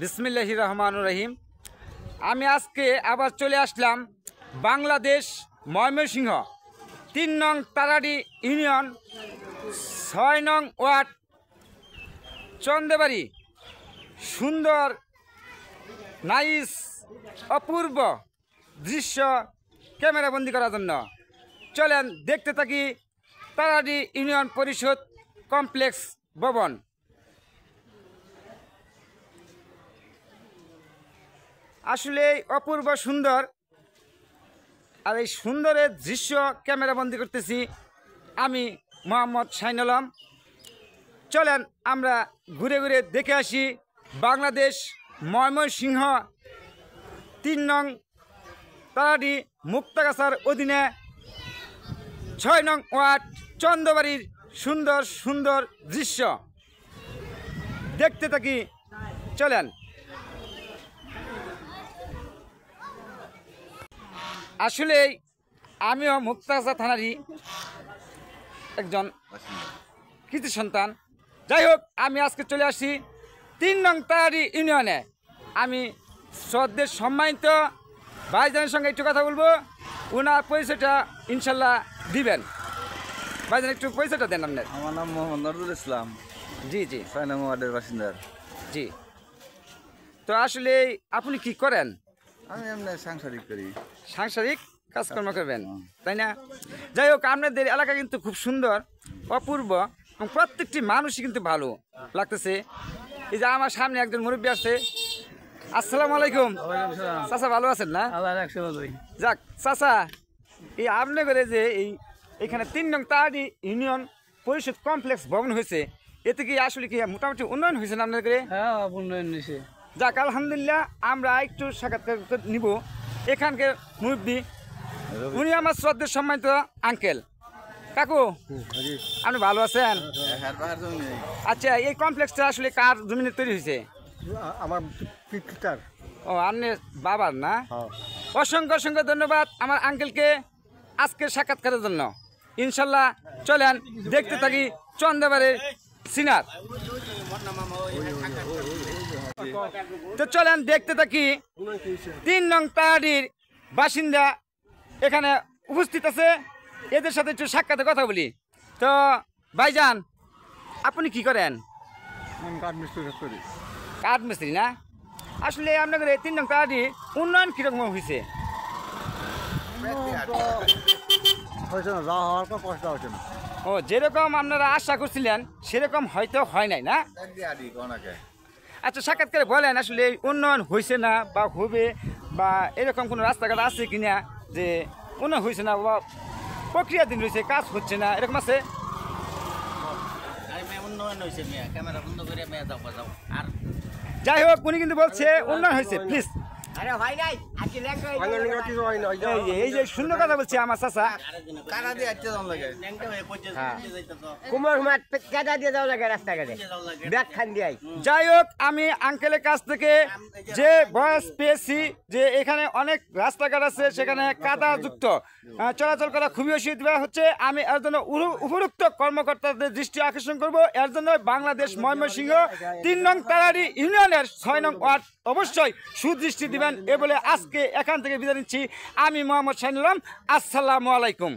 বিসমিল্লাহির রহমানুর রহিম। আমি আজকে আবার চলে আসলাম বাংলাদেশ ময়মনসিংহ ৩ নং তারাড়ি ইউনিয়ন ৬ নং ওয়ার্ড চন্দেবাড়ি। সুন্দর নাইস অপূর্ব দৃশ্য ক্যামেরাবন্দি করার জন্য চলেন দেখতে থাকি তারাড়ি ইউনিয়ন পরিষদ কমপ্লেক্স ভবন। আসলে অপূর্ব সুন্দর, আর এই সুন্দরের দৃশ্য ক্যামেরাবন্দি করতেছি আমি মোহাম্মদ শাহিন আলম। চলেন আমরা ঘুরে ঘুরে দেখে আসি বাংলাদেশ ময়মনসিংহ ৩ নং তারাড়ি মুক্তাগাছার অধীনে ৬ নং ওয়ার্ড চন্দ্রবাড়ির সুন্দর সুন্দর দৃশ্য দেখতে থাকি। চলেন। আসলে আমিও মুক্তাগাছা থানারই একজন কৃতি সন্তান। যাই হোক, আমি আজকে চলে আসি ৩ নং তারাড়ি ইউনিয়নে। আমি শ্রদ্ধের সম্মানিত ভাইজানের সঙ্গে একটু কথা বলবো, ওনার পরিচয়টা ইনশাল্লাহ দিবেন। ভাইজান একটু পরিচয়টা দেন আপনার। আমার নাম মোহাম্মদ নজরুল ইসলাম। জি জি। ৬ নং ওয়ার্ডের বাসিন্দা। জি। তো আসলে আপনি কি করেন? আমি এমনি সাংসারিক করি। সাংসারিক কাজকর্ম করবেন, তাই না? যাই হোক, আপনাদের এলাকা কিন্তু খুব সুন্দর, অপূর্ব, এবং প্রত্যেকটি মানুষই কিন্তু ভালো লাগতেছে। এই যে আমার সামনে একজন মুরব্বী আছে। আসসালামু আলাইকুম চাচা, ভালো আছেন না? যাক চাচা, এই আপনি করে যে এইখানে ৩ নং তারাড়ি ইউনিয়ন পরিষদ কমপ্লেক্স ভবন হয়েছে, এতে কি আসলে কি মোটামুটি উন্নয়ন হয়েছে না আপনার করে? হ্যাঁ, উন্নয়ন হয়েছে। যাক আলহামদুলিল্লাহ। আমরা একটু সাক্ষাৎকার নিব এখানকার মুরব্বী, উনি আমার শ্রদ্ধের সম্মানিত আঙ্কেল। কাকু, আপনি ভালো আছেন? আচ্ছা, এই কমপ্লেক্সটা আসলে কার জমিনে তৈরি হয়েছে? আমার পিতার। ও, আপনি বাবার না? অসংখ্য অসংখ্য ধন্যবাদ আমার আঙ্কেলকে আজকের সাক্ষাৎকারের জন্য। ইনশাল্লাহ চলেন দেখতে থাকি চন্দ্রবাড়ির সিনার। তো চলেন দেখতে থাকি ৩ নং তারাড়ির বাসিন্দা এখানে উপস্থিত আছে, এদের সাথে একটু সাক্ষাতে কথা বলি। তো ভাইজান, আপনি কি করেন? কাঠ মিস্ত্রি না? আসলে আপনাদের এই ৩ নং তারাড়ি উন্নয়ন কিরকম হয়েছে? ও, যেরকম আপনারা আশা করছিলেন সেরকম হয়তো হয় নাই না? আচ্ছা, সাক্ষাৎকারে বলেন আসলে উন্নয়ন হয়েছে না বা হবে, বা এরকম কোনো রাস্তাঘাট আছে কিনা যে উন্নয়ন হয়েছে না বা প্রক্রিয়াধীন রয়েছে, কাজ হচ্ছে না, এরকম আছে? যাই হোক, উনি কিন্তু বলছে উন্নয়ন হয়েছে। প্লিজ, এই যে সুন্দর কথা বলছে আমার চাচা। যাই হোক, আমি আঙ্কেলের কাছ থেকে যে বয়স পেয়েছি যে এখানে অনেক রাস্তাঘাট আছে, সেখানে কাদাযুক্ত চলাচল করা খুবই অসুবিধা হচ্ছে। আমি এর জন্য উপযুক্ত কর্মকর্তাদের দৃষ্টি আকর্ষণ করব। এর জন্য বাংলাদেশ ময়মনসিংহ ৩ নং তারাড়ি ইউনিয়নের ৬ নং ওয়ার্ড অবশ্যই সুদৃষ্টি দিবেন এ বলে আজকে এখান থেকে বিদায় নিচ্ছি। আমি মোহাম্মদ শাহিন আলম। আসসালামু আলাইকুম।